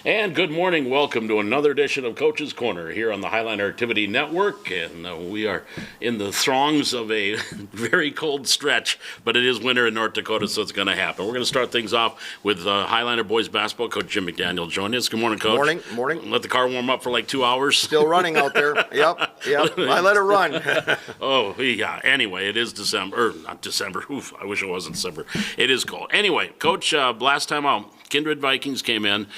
And good morning. Welcome to another edition of Coach's Corner here on the Highliner Activity Network. And we are in the throngs of a very cold stretch, but it is winter in North Dakota, so it's going to happen. We're going to start things off with Highliner boys basketball. Coach Jim McDaniel joining us. Good morning, Coach. Morning. Let the car warm up for like 2 hours. Still running out there. Yep. I let it run. Oh, yeah. Anyway, it is December. Or not December. Oof, I wish it wasn't December. It is cold. Anyway, Coach, last time out, Kindred Vikings came in.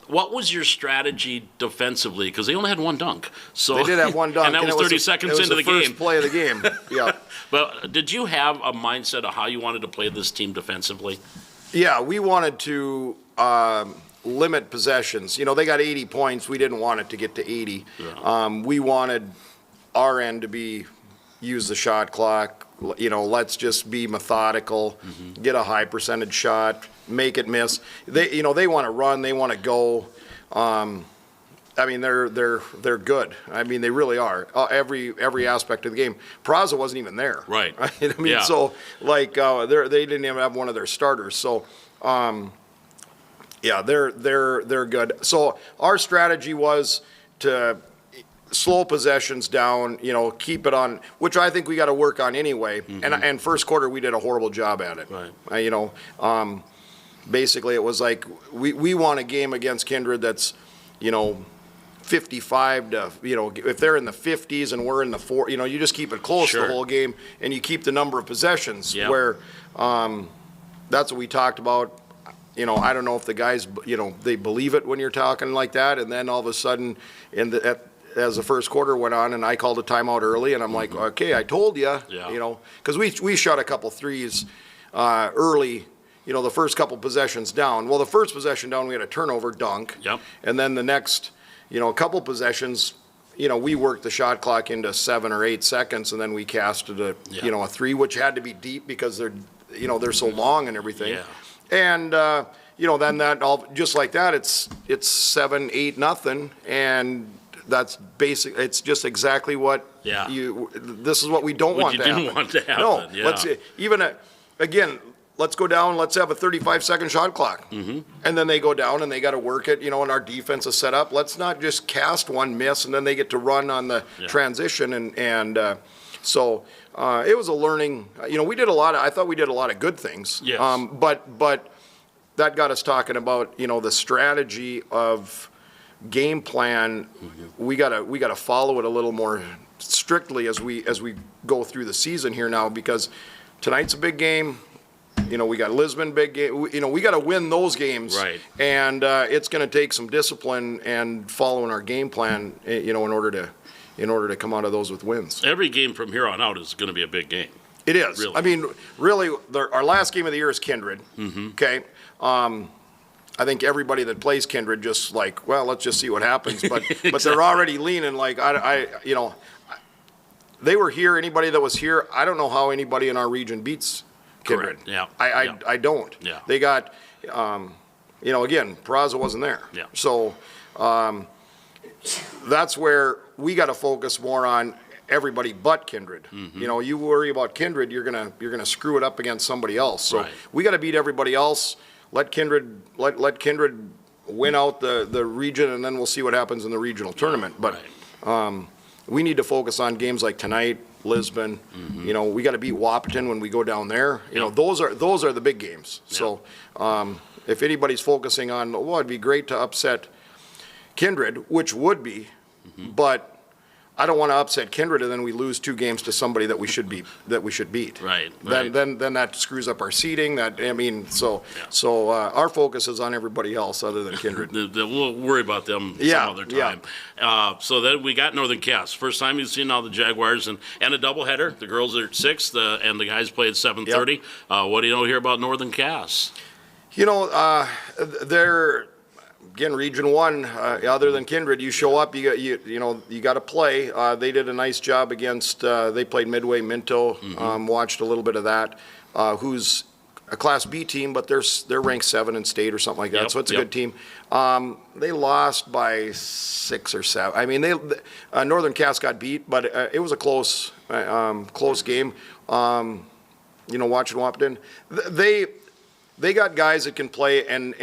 What was your strategy defensively? Because they only had one dunk. So they did have one dunk. And that was 30 seconds into the game. First play of the game. Yeah. But did you have a mindset of how you wanted to play this team defensively? Yeah, we wanted to limit possessions. You know, they got 80 points. We didn't want it to get to 80. Yeah. We wanted our end to use the shot clock. You know, let's just be methodical, get a high percentage shot, make it miss. They want to run, they want to go. I mean, they're good. I mean, they really are. Every aspect of the game. Peraza wasn't even there. Right. I mean, yeah. So like they didn't even have one of their starters. So yeah, they're good. So our strategy was to slow possessions down, you know, keep it on, which I think we got to work on anyway. And first quarter we did a horrible job at it. Right. Basically it was like we want a game against Kindred that's, 55 to, if they're in the 50s and we're in the 40s, you just keep it close the whole game and you keep the number of possessions where that's what we talked about. I don't know if the guys, they believe it when you're talking like that, and then all of a sudden as the first quarter went on, and I called a timeout early, and I'm like, okay, I told you, because we shot a couple threes early, the first couple possessions down. Well, the first possession down, we had a turnover dunk, and then the next, couple possessions, we worked the shot clock into 7 or 8 seconds, and then we casted a three, which had to be deep because they're so long and everything, and then that all just like that, it's 7-8-0, and that's basic. It's just exactly what this is what we don't want to happen. Didn't want to happen. No, let's again. Let's go down. Let's have a 35-second shot clock, and then they go down and they got to work it. And our defense is set up. Let's not just cast one miss and then they get to run on the transition. So it was a learning. We did a lot. I thought we did a lot of good things. Yes. But that got us talking about the strategy of game plan. We gotta follow it a little more strictly as we go through the season here now, because tonight's a big game. We got Lisbon big game. We got to win those games, right? And it's going to take some discipline and following our game plan, in order to come out of those with wins. Every game from here on out is going to be a big game. It is. Really. I mean, really, our last game of the year is Kindred. Okay. I think everybody that plays Kindred just like, well, let's just see what happens. But Exactly. But they're already leaning like they were here. Anybody that was here, I don't know how anybody in our region beats Kindred. Correct. Yeah. I don't. Yeah. They got, again, Peraza wasn't there. Yeah. So that's where we got to focus more on everybody but Kindred. You worry about Kindred, you're gonna screw it up against somebody else. So we got to beat everybody else. Let Kindred win out the region, and then we'll see what happens in the regional tournament. But we need to focus on games like tonight, Lisbon. We got to beat Wahpeton when we go down there. Those are the big games. So if anybody's focusing on, well, it'd be great to upset Kindred, which would be, but I don't want to upset Kindred and then we lose 2 games to somebody that we should beat. Right. Then that screws up our seeding. So our focus is on everybody else other than Kindred. We'll worry about them some other time. So then we got Northern Cass. First time you've seen all the Jaguars and a doubleheader. The girls are at 6, and the guys play at 7:30. What do you know here about Northern Cass? They're. Again, Region 1, other than Kindred, you show up, you got to play. They did a nice job against, they played Midway Minto, watched a little bit of that, who's a Class B team, but they're ranked 7 in state or something like that, so it's a good team. They lost by 6 or 7. I mean, Northern Cass got beat, but it was a close game. Watching Wahpeton, they got guys that can play, and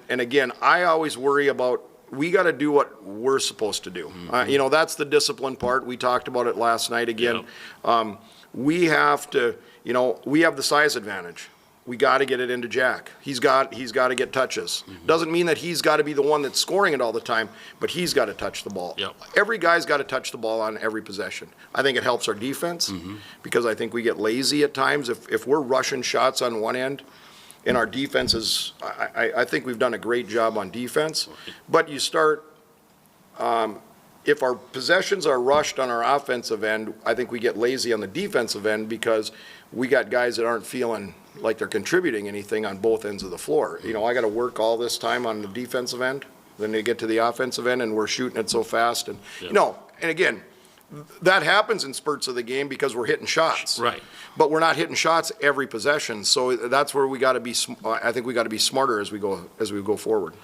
again, I always worry about, we got to do what we're supposed to do. That's the discipline part. We talked about it last night again. Yep. We have to, we have the size advantage. We got to get it into Jack. He's got to get touches. Doesn't mean that he's got to be the one that's scoring it all the time, but he's got to touch the ball. Yep. Every guy's got to touch the ball on every possession. I think it helps our defense because I think we get lazy at times if we're rushing shots on one end. And our defense is, I think we've done a great job on defense. But you start, if our possessions are rushed on our offensive end, I think we get lazy on the defensive end because we got guys that aren't feeling like they're contributing anything on both ends of the floor. I got to work all this time on the defensive end. Then they get to the offensive end and we're shooting it so fast. And, and again, that happens in spurts of the game because we're hitting shots. Right. But we're not hitting shots every possession. So that's where we got to be. I think we got to be smarter as we go forward.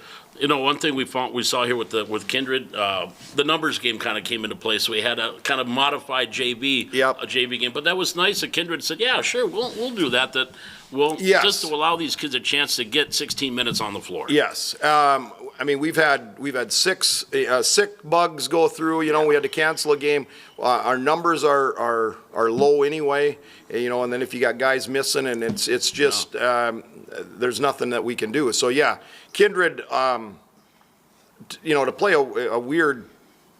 One thing we saw here with Kindred, the numbers game kind of came into play. So we had a kind of modified JV, a JV game. But that was nice that Kindred said, "Yeah, sure, we'll do that. Just to allow these kids a chance to get 16 minutes on the floor." Yes. We've had six sick bugs go through. We had to cancel a game. Our numbers are low anyway. And then if you got guys missing, and it's just there's nothing that we can do. So Kindred, to play a weird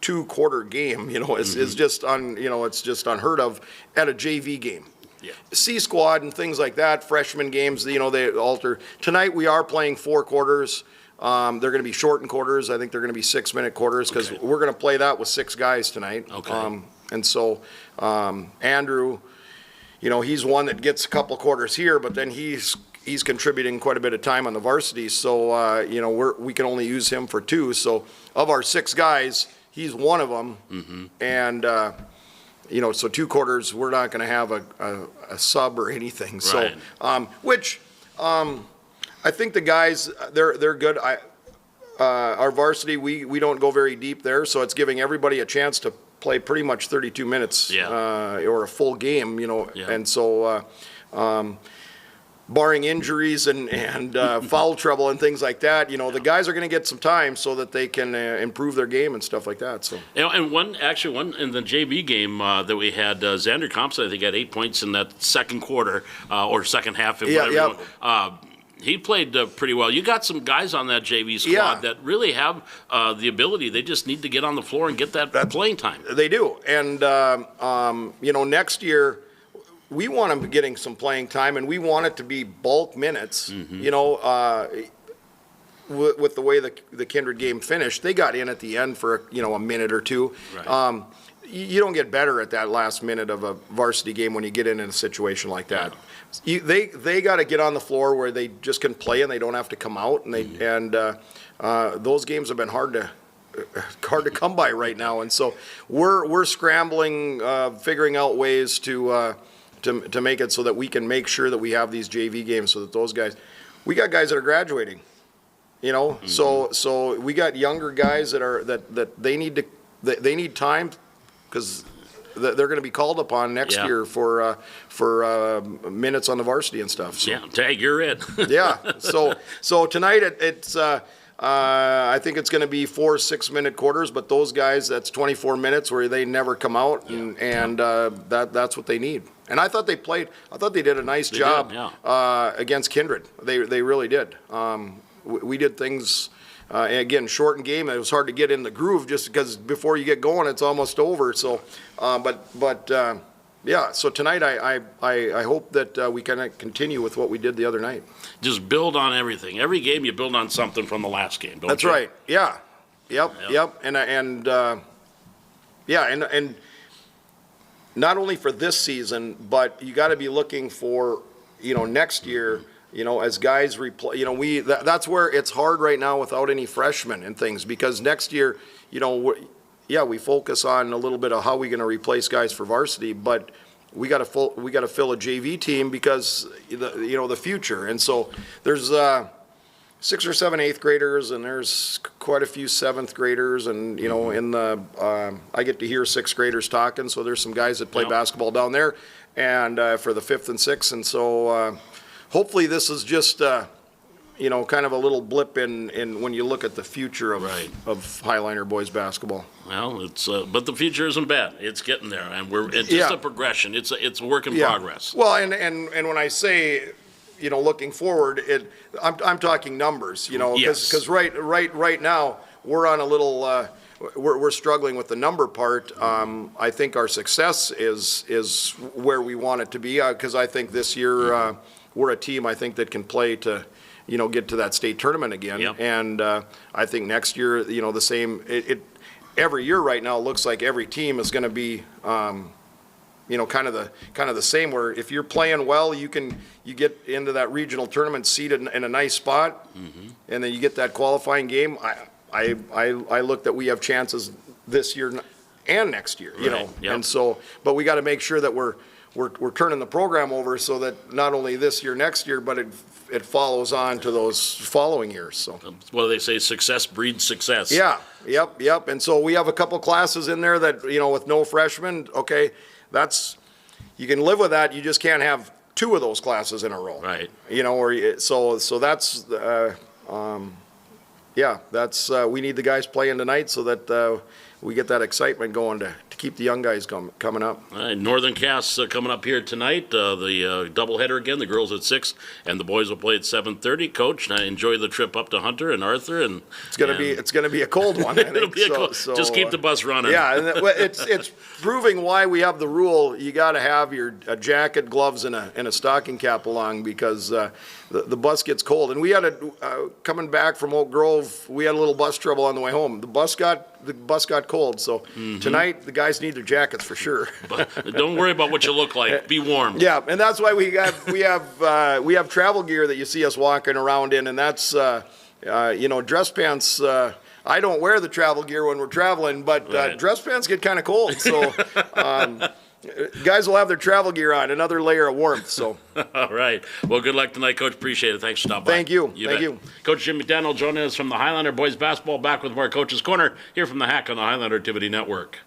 2-quarter game, is just it's just unheard of at a JV game. Yeah. C squad and things like that, freshman games, they alter. Tonight we are playing 4 quarters. They're going to be shortened quarters. I think they're going to be 6-minute quarters because we're going to play that with 6 guys tonight. Okay. And so Andrew, he's one that gets a couple quarters here, but then he's contributing quite a bit of time on the varsity. So we can only use him for 2. So of our 6 guys, he's one of them. And so 2 quarters, we're not going to have a sub or anything. Right. So I think the guys, they're good. Our varsity, we don't go very deep there, so it's giving everybody a chance to play pretty much 32 minutes or a full game, And so barring injuries and foul trouble and things like that, the guys are going to get some time so that they can improve their game and stuff like that. So and one in the JV game that we had, Xander Compson, I think, had 8 points in that second quarter or second half. He played pretty well. You got some guys on that JV squad that really have the ability. They just need to get on the floor and get that playing time. They do. And, next year, we want them getting some playing time, and we want it to be bulk minutes. With the way the Kindred game finished, they got in at the end for, a minute or 2. Right. You don't get better at that last minute of a varsity game when you get in a situation like that. They got to get on the floor where they just can play and they don't have to come out. And those games have been hard to come by right now. And so we're scrambling, figuring out ways to make it so that we can make sure that we have these JV games so that those guys, we got guys that are graduating. So we got younger guys that they need time because they're going to be called upon next year for minutes on the varsity and stuff. So. Yeah, Tag, you're it. So tonight it's I think it's going to be 4 6-minute quarters, but those guys, that's 24 minutes where they never come out, and that's what they need. And I thought they did a nice job against Kindred. They really did. We did things. Again, shortened game. It was hard to get in the groove just because before you get going, it's almost over. So, So tonight, I hope that we can continue with what we did the other night. Just build on everything. Every game, you build on something from the last game. That's right. Yeah. Yep. And not only for this season, but you got to be looking for next year. As guys replay, that's where it's hard right now without any freshmen and things, because next year, we focus on a little bit of how we're going to replace guys for varsity, but we got to fill a JV team because the future. And so there's 6 or 7 8th graders, and there's quite a few 7th graders, and I get to hear 6th graders talking. So there's some guys that play basketball down there, and for the 5th and 6th, and so. Hopefully this is just kind of a little blip in when you look at the future of Highliner boys basketball. Well, it's but the future isn't bad. It's getting there, and it's just a progression. It's a work in progress. Well, and when I say, looking forward, I'm talking numbers, because right now we're on a little. We're struggling with the number part. I think our success is where we want it to be, because I think this year we're a team I think that can play to, get to that state tournament again. Yep. And I think next year, the same. Every year right now looks like every team is going to be, kind of the same. Where if you're playing well, you get into that regional tournament seated in a nice spot, and then you get that qualifying game. I look that we have chances this year and next year, Yep. and so, but we got to make sure that we're turning the program over so that not only this year, next year, but it follows on to those following years. So, well, they say success breeds success. Yeah, yep. And so we have a couple classes in there that, with no freshmen. Okay, you can live with that. You just can't have two of those classes in a row. Right. So that's. We need the guys playing tonight so that we get that excitement going to keep the young guys coming up. All right, Northern Cass coming up here tonight. The doubleheader again. The girls at 6 and the boys will play at 7:30. Coach, I enjoy the trip up to Hunter and Arthur, and it's gonna be a cold one. I think. It'll be just keep the bus running. Yeah, and it's proving why we have the rule. You got to have a jacket, gloves, and a stocking cap along, because the bus gets cold. And we had coming back from Oak Grove, we had a little bus trouble on the way home. The bus got cold, so tonight the guys need their jackets for sure. But don't worry about what you look like. Be warm. Yeah, and that's why we have travel gear that you see us walking around in, and that's dress pants. I don't wear the travel gear when we're traveling, but dress pants get kind of cold, so. Guys will have their travel gear on, another layer of warmth. So, all right. Well, good luck tonight, Coach. Appreciate it. Thanks for stopping by. Thank you. Thank you. Coach Jim McDaniel joining us from the Highlander boys basketball. Back with more Coach's Corner here from the Hack on the Highlander Activity Network.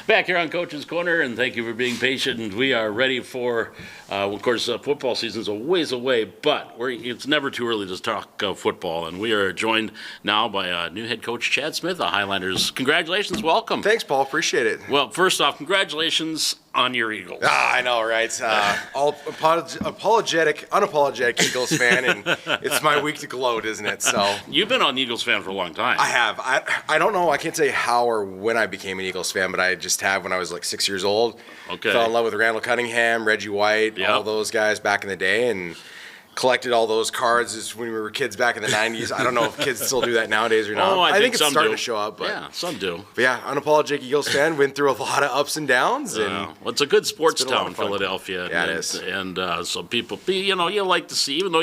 Back here on Coach's Corner, and thank you for being patient. And we are ready for, of course, football season's a ways away, but it's never too early to talk football. And we are joined now by new head coach Chad Smith, the Highlanders. Congratulations, welcome. Thanks, Paul. Appreciate it. Well, first off, congratulations on your Eagles. I know, right? Unapologetic Eagles fan, and it's my week to gloat, isn't it? So you've been an Eagles fan for a long time. I have. I don't know. I can't say how or when I became an Eagles fan, but I just have when I was like 6 years old. Okay. Fell in love with Randall Cunningham, Reggie White, all those guys back in the day, and collected all those cards when we were kids back in the 90s. I don't know if kids still do that nowadays or not. Oh, I think it's some starting do. to show up. But, yeah, some do. But yeah, unapologetic Eagles fan, went through a lot of ups and downs. Well, it's a good sports town, Philadelphia. Yeah, it is. And so people, you like to see, even though,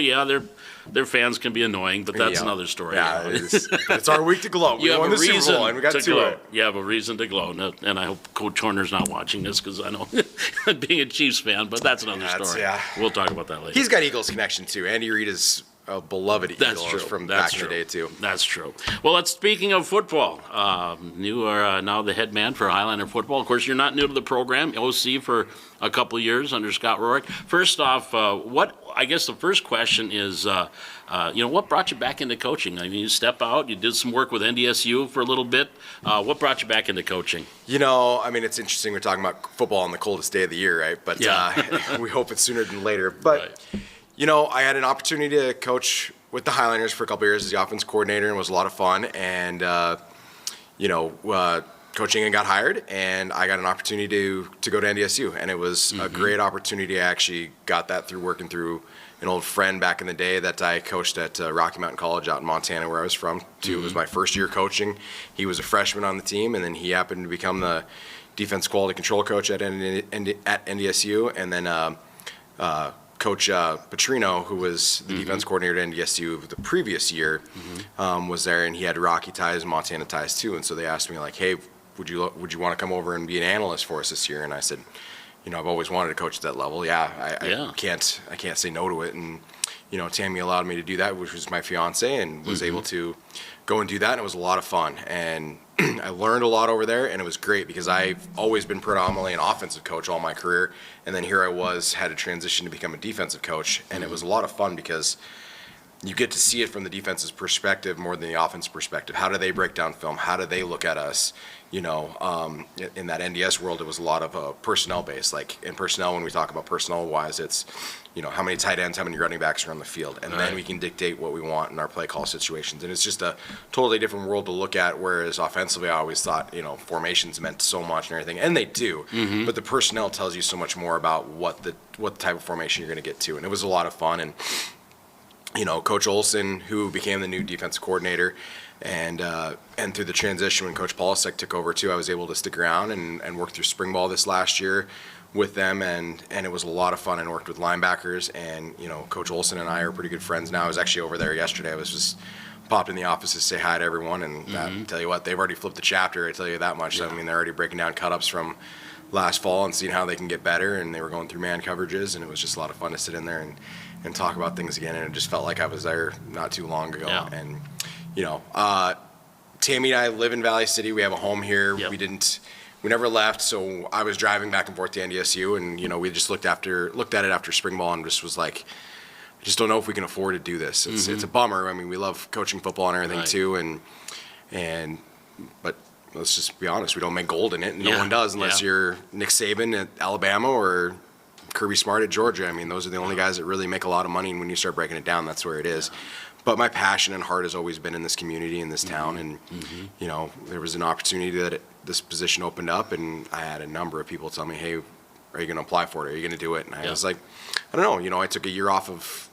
their fans can be annoying, but that's another story. Yeah, it's our week to gloat. You have a reason and we got to gloat. You have a reason to gloat. And I hope Coach Horner's not watching this, because I know being a Chiefs fan, but that's another story. Yeah. We'll talk about that later. He's got Eagles connection, too. Andy Reid is a beloved Eagles from back in the day, too. That's true. Well, speaking of football, you are now the head man for Highlander football. Of course, you're not new to the program, OC for a couple of years under Scott Rorick. First off, I guess the first question is, what brought you back into coaching? I mean, you step out, you did some work with NDSU for a little bit. What brought you back into coaching? It's interesting we're talking about football on the coldest day of the year, right? But we hope it's sooner than later. But, I had an opportunity to coach with the Highlanders for a couple of years as the offense coordinator, and it was a lot of fun. And, coaching and got hired, and I got an opportunity to go to NDSU, and it was a great opportunity. I actually got that through working through an old friend back in the day that I coached at Rocky Mountain College out in Montana, where I was from, too. It was my first year coaching. He was a freshman on the team, and then he happened to become the defense quality control coach at NDSU, and then Coach Petrino, who was the defense coordinator at NDSU the previous year, was there, and he had Rocky ties and Montana ties too. And so they asked me, like, hey, would you want to come over and be an analyst for us this year? And I said, I've always wanted to coach at that level. I can't say no to it. And Tammy allowed me to do that, which was my fiance, and was able to go and do that. And it was a lot of fun, and I learned a lot over there, and it was great because I've always been predominantly an offensive coach all my career, and then here I had to transition to become a defensive coach, and it was a lot of fun because you get to see it from the defense's perspective more than the offense perspective. How do they break down film? How do they look at us? In that NDS world, it was a lot of personnel based. Like in personnel, when we talk about personnel wise, it's how many tight ends, how many running backs are on the field, and then we can dictate what we want in our play call situations. And it's just a totally different world to look at. Whereas offensively, I always thought formations meant so much and everything, and they do. But the personnel tells you so much more about what type of formation you're going to get to, and it was a lot of fun. And Coach Olson, who became the new defense coordinator, and through the transition when Coach Polisek took over too, I was able to stick around and work through spring ball this last year with them, and it was a lot of fun, and worked with linebackers. And Coach Olson and I are pretty good friends now. I was actually over there yesterday. I was just popped in the office to say hi to everyone, and tell you what, they've already flipped the chapter. I tell you that much. Yeah. So, they're already breaking down cut-ups from last fall and seeing how they can get better, and they were going through man coverages, and it was just a lot of fun to sit in there and talk about things again. And it just felt like I was there not too long ago. Yeah. And Tammy and I live in Valley City. We have a home here. Yep. We never left, so I was driving back and forth to NDSU, and we just looked at it after spring ball and just was like, I just don't know if we can afford to do this. It's a bummer. We love coaching football and everything too, but let's just be honest, we don't make gold in it, and no one does unless you're Nick Saban at Alabama or Kirby Smart at Georgia. Those are the only guys that really make a lot of money, and when you start breaking it down, that's where it is. But my passion and heart has always been in this community, in this town, and there was an opportunity that this position opened up, and I had a number of people tell me, hey, are you going to apply for it? Are you going to do it? And I was like, I don't know. I took a year off of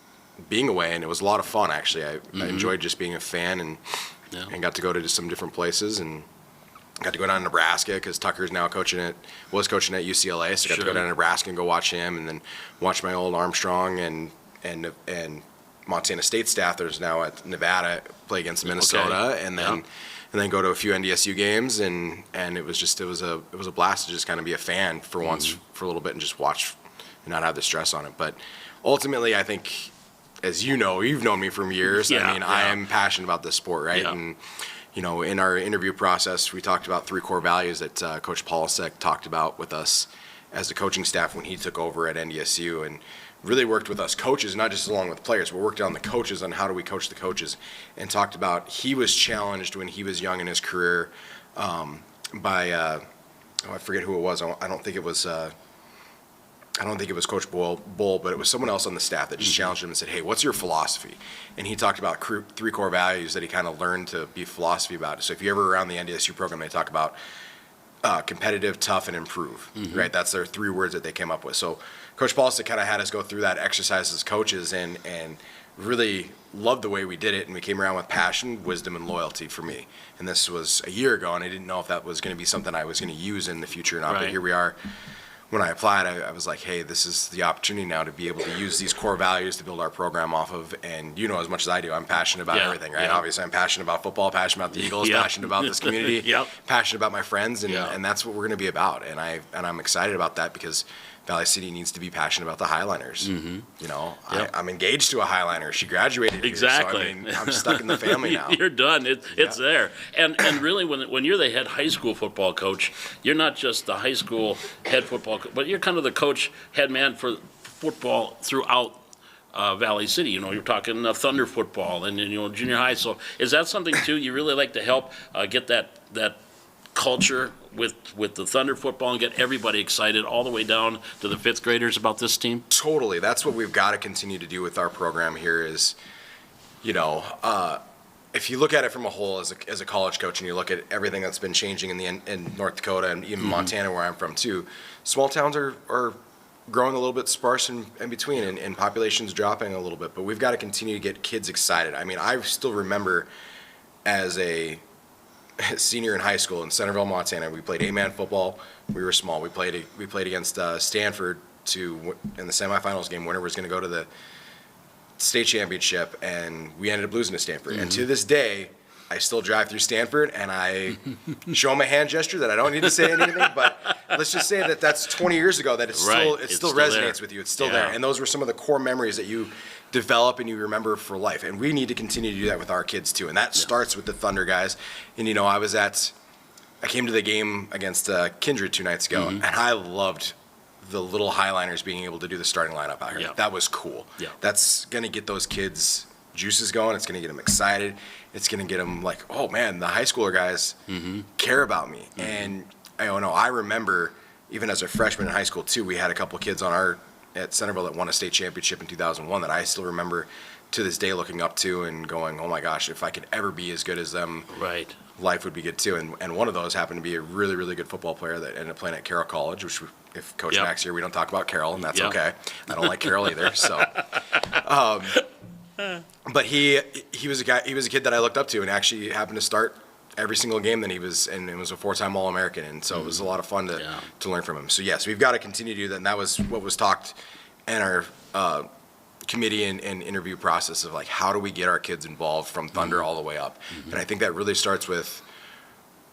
being away, and it was a lot of fun, actually. I enjoyed just being a fan, and got to go to some different places, and got to go down to Nebraska because Tucker's now was coaching at UCLA, so I got to go down to Nebraska and go watch him, and then watch my old Armstrong and Montana State staff that's now at Nevada play against Minnesota, and then go to a few NDSU games, and it was a blast to just kind of be a fan for once for a little bit and just watch and not have the stress on it. But ultimately, I think, as you've known me for years. I am passionate about this sport, right? Yeah. And in our interview process, we talked about 3 core values that Coach Polisek talked about with us as the coaching staff when he took over at NDSU, and really worked with us coaches, not just along with players, but worked on the coaches on how do we coach the coaches, and talked about he was challenged when he was young in his career by I forget who it was. I don't think it was Coach Bull, but it was someone else on the staff that just challenged him and said, hey, what's your philosophy? And he talked about 3 core values that he kind of learned to be philosophy about. So if you're ever around the NDSU program, they talk about competitive, tough, and improve, right? That's their 3 words that they came up with. So Coach Paulson kind of had us go through that exercise as coaches, and really loved the way we did it, and we came around with passion, wisdom, and loyalty for me. And this was a year ago, and I didn't know if that was going to be something I was going to use in the future or not, but here we are. When I applied, I was like, hey, this is the opportunity now to be able to use these core values to build our program off of. And as much as I do, I'm passionate about everything, right? Obviously, I'm passionate about football, passionate about the Eagles, passionate about this community, passionate about my friends, and that's what we're going to be about. And I'm excited about that because Valley City needs to be passionate about the Highliners. I'm engaged to a Highliner. She graduated exactly. Here, so I'm stuck in the family now. You're done. It's there. And really, when you're the head high school football coach, you're not just the high school head football coach, but you're kind of the coach, head man for football throughout Valley City. You're talking Thunder football and junior high. So is that something too you really like to help get that culture with the Thunder football and get everybody excited all the way down to the 5th graders about this team? Totally. That's what we've got to continue to do with our program here is, if you look at it from a whole as a college coach and you look at everything that's been changing in North Dakota and even Montana where I'm from too, small towns are growing a little bit sparse in between, and population's dropping a little bit, but we've got to continue to get kids excited. I mean, I still remember as a senior in high school in Centerville, Montana, we played 8-man football. We were small. We played against Stanford in the semifinals game. Winner was going to go to the state championship, and we ended up losing to Stanford. And to this day, I still drive through Stanford, and I show them a hand gesture that I don't need to say anything, but let's just say that that's 20 years ago, that it still resonates there with you. It's still there. And those were some of the core memories that you develop and you remember for life. And we need to continue to do that with our kids too. And that starts with the Thunder guys. And, you know, I came to the game against Kindred 2 nights ago, and I loved the little Highliners being able to do the starting lineup out here. Yeah. That was cool. Yeah. That's going to get those kids juices going. It's going to get them excited. It's going to get them like, oh man, the high schooler guys care about me. And I remember even as a freshman in high school too, we had a couple kids at Centerville that won a state championship in 2001 that I still remember to this day looking up to and going, oh my gosh, if I could ever be as good as them, life would be good too. And one of those happened to be a really, really good football player that ended up playing at Carroll College, which if Coach Mack's here, we don't talk about Carroll, and that's okay. I don't like Carroll either. So, but he was a kid that I looked up to, and actually happened to start every single game that he was, and it was a 4-time All-American, and so it was a lot of fun to learn from him. So yes, we've got to continue to do that, and that was what was talked in our committee and interview process of like, how do we get our kids involved from Thunder all the way up? And I think that really starts with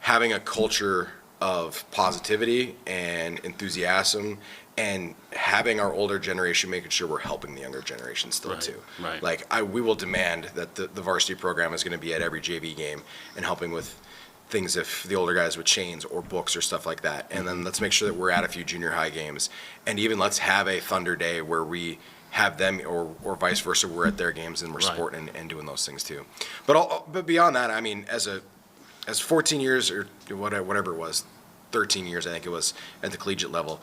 having a culture of positivity and enthusiasm, and having our older generation making sure we're helping the younger generation still too. Right. Like we will demand that the varsity program is going to be at every JV game and helping with things if the older guys with chains or books or stuff like that. And then let's make sure that we're at a few junior high games, and even let's have a Thunder day where we have them or vice versa, we're at their games and we're supporting and doing those things too. But beyond that, I mean, as 14 years or whatever it was, 13 years I think it was at the collegiate level,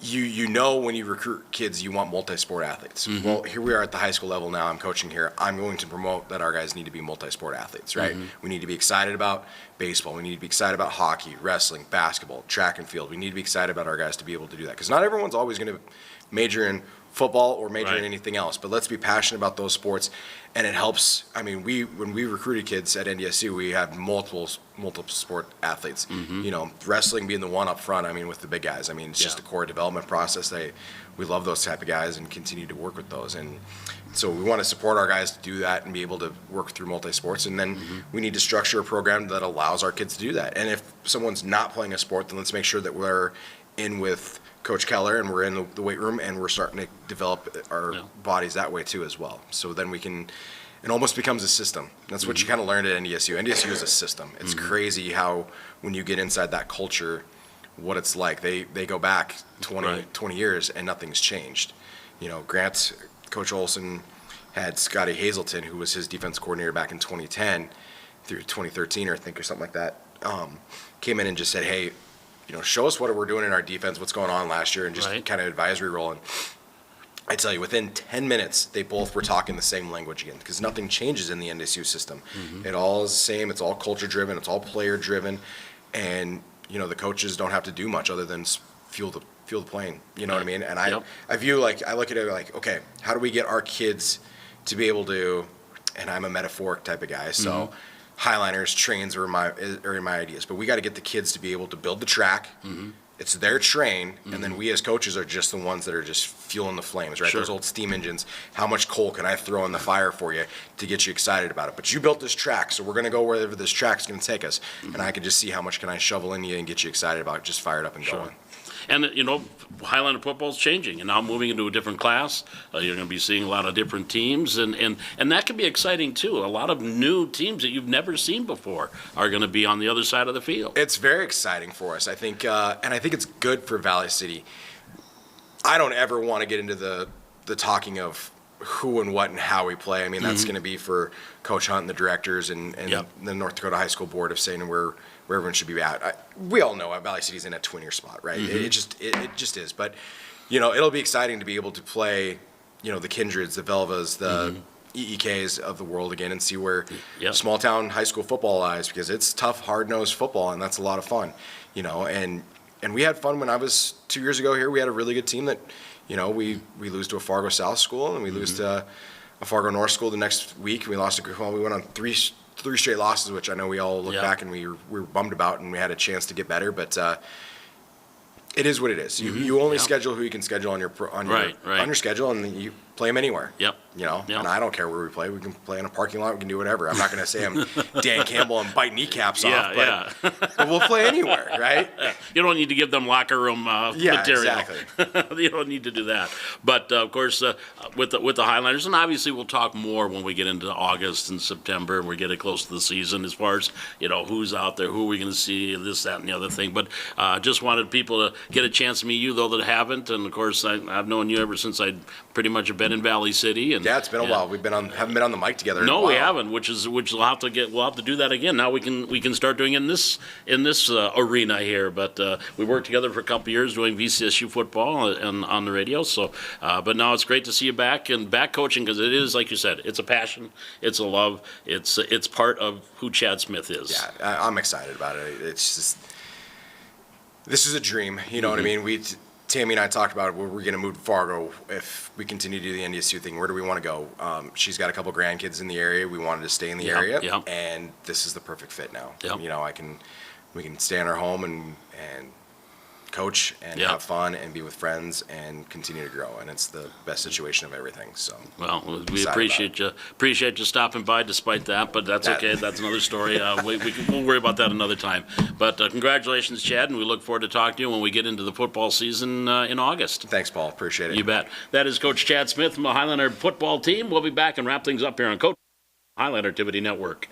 you know when you recruit kids, you want multi-sport athletes. Well, here we are at the high school level now. I'm coaching here. I'm going to promote that our guys need to be multi-sport athletes, right? We need to be excited about baseball. We need to be excited about hockey, wrestling, basketball, track and field. We need to be excited about our guys to be able to do that, because not everyone's always going to major in football or major in anything else, but let's be passionate about those sports. And it helps. I mean, when we recruited kids at NDSU, we had multiple sport athletes. You know, wrestling being the one up front. I mean, with the big guys. I mean, it's just a core development process. We love those type of guys and continue to work with those. And so we want to support our guys to do that and be able to work through multi-sports. And then we need to structure a program that allows our kids to do that. And if someone's not playing a sport, then let's make sure that we're in with Coach Keller and we're in the weight room and we're starting to develop our bodies that way too as well. So then it almost becomes a system. That's what you kind of learned at NDSU. NDSU is a system. It's crazy how when you get inside that culture, what it's like. They go back 20 years and nothing's changed. You know, Coach Olson had Scotty Hazelton, who was his defense coordinator back in 2010 through 2013 or something like that, came in and just said, hey, you know, show us what we're doing in our defense, what's going on last year, and just kind of advisory role. And I tell you, within 10 minutes, they both were talking the same language again, because nothing changes in the NDSU system. It all is the same. It's all culture-driven. It's all player-driven. And, you know, the coaches don't have to do much other than fuel the plane. You know what I mean? And I look at it like, okay, how do we get our kids to be able to, and I'm a metaphoric type of guy, so Highliners, trains are in my ideas, but we got to get the kids to be able to build the track. It's their train, and then we as coaches are just the ones that are just fueling the flames, right? Those old steam engines. How much coal can I throw in the fire for you to get you excited about it? But you built this track, so we're going to go wherever this track's going to take us, and I can just see how much can I shovel in you and get you excited about it, just fired up and going. And, you know, Highlander football is changing and now moving into a different class. You're going to be seeing a lot of different teams, and that can be exciting, too. A lot of new teams that you've never seen before are going to be on the other side of the field. It's very exciting for us, I think, and I think it's good for Valley City. I don't ever want to get into the talking of who and what and how we play. I mean, that's going to be for Coach Hunt and the directors and the North Dakota High School Board of saying where everyone should be at. We all know Valley City's in a twin-year spot, right? It just is. But, you know, it'll be exciting to be able to play, you know, the Kindreds, the Velvas, the EEKs of the world again and see where small-town high school football lies, because it's tough, hard-nosed football, and that's a lot of fun, you know. And and we had fun when I was 2 years ago here. We had a really good team that, we lose to a Fargo South school and we lose to a Fargo North school the next week. We lost we went on three straight losses, which I know we all look back and we were bummed about, and we had a chance to get better, but it is what it is. You only schedule who you can schedule on your schedule, and you play them anywhere. Yep. And I don't care where we play. We can play in a parking lot. We can do whatever. I'm not going to say I'm Dan Campbell and bite kneecaps off, but we'll play anywhere, right? You don't need to give them locker room material. Exactly. You don't need to do that. But of course, with the Highlanders, and obviously we'll talk more when we get into August and September, and we're getting close to the season as far as who's out there, who are we going to see, this, that, and the other thing. But just wanted people to get a chance to meet you, though, that haven't. And of course, I've known you ever since I pretty much have been in Valley City. And it's been a while. Haven't been on the mic together. No, we haven't. Which we'll have to do that again. Now we can start doing it in this arena here. But we worked together for a couple of years doing VCSU football and on the radio. So, but now it's great to see you back coaching, because it is, like you said, it's a passion, it's a love, it's part of who Chad Smith is. Yeah, I'm excited about it. It's just, this is a dream. You know what I mean? Tammy and I talked about where we're going to move to Fargo if we continue to do the NDSU thing. Where do we want to go? She's got a couple grandkids in the area. We wanted to stay in the area, and this is the perfect fit now. We can stay in our home and coach and have fun and be with friends and continue to grow, and it's the best situation of everything. So we appreciate you stopping by despite that, but that's okay. That's another story. We'll worry about that another time. But congratulations, Chad, and we look forward to talking to you when we get into the football season in August. Thanks, Paul. Appreciate it. You bet. That is Coach Chad Smith from the Highlander football team. We'll be back and wrap things up here on Coach Highlander Activity Network.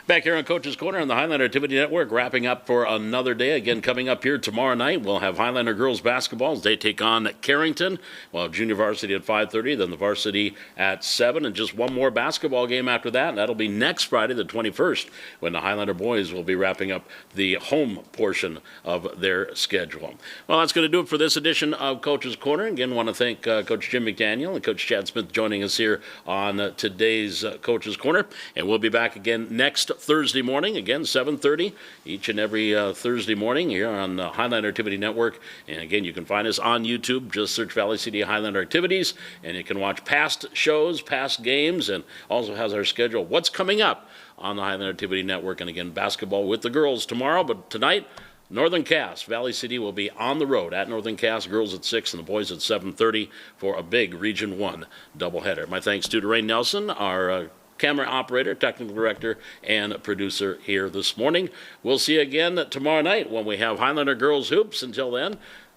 Back here on Coach's Corner on the Highlander Activity Network, wrapping up for another day. Again, coming up here tomorrow night, we'll have Highlander girls basketball as they take on Carrington. We'll have junior varsity at 5:30, then the varsity at 7, and just one more basketball game after that, and that'll be next Friday, the 21st, when the Highlander boys will be wrapping up the home portion of their schedule. Well, that's going to do it for this edition of Coach's Corner. Again, want to thank Coach Jim McDaniel and Coach Chad Smith joining us here on today's Coach's Corner, and we'll be back again next Thursday morning, again 7:30 each and every Thursday morning here on the Highlander Activity Network. And again, you can find us on YouTube. Just search Valley City Highlander Activities, and you can watch past shows, past games, and also has our schedule, what's coming up on the Highlander Activity Network. And again, basketball with the girls tomorrow, but tonight, Northern Cass. Valley City will be on the road at Northern Cass, girls at 6 and the boys at 7:30 for a big Region 1 doubleheader. My thanks to Dwayne Nelson, our camera operator, technical director, and producer here this morning. We'll see you again tomorrow night when we have Highlander Girls Hoops. Until then,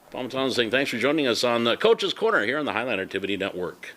Paul Matano saying thanks for joining us on Coach's Corner here on the Highlander Activity Network.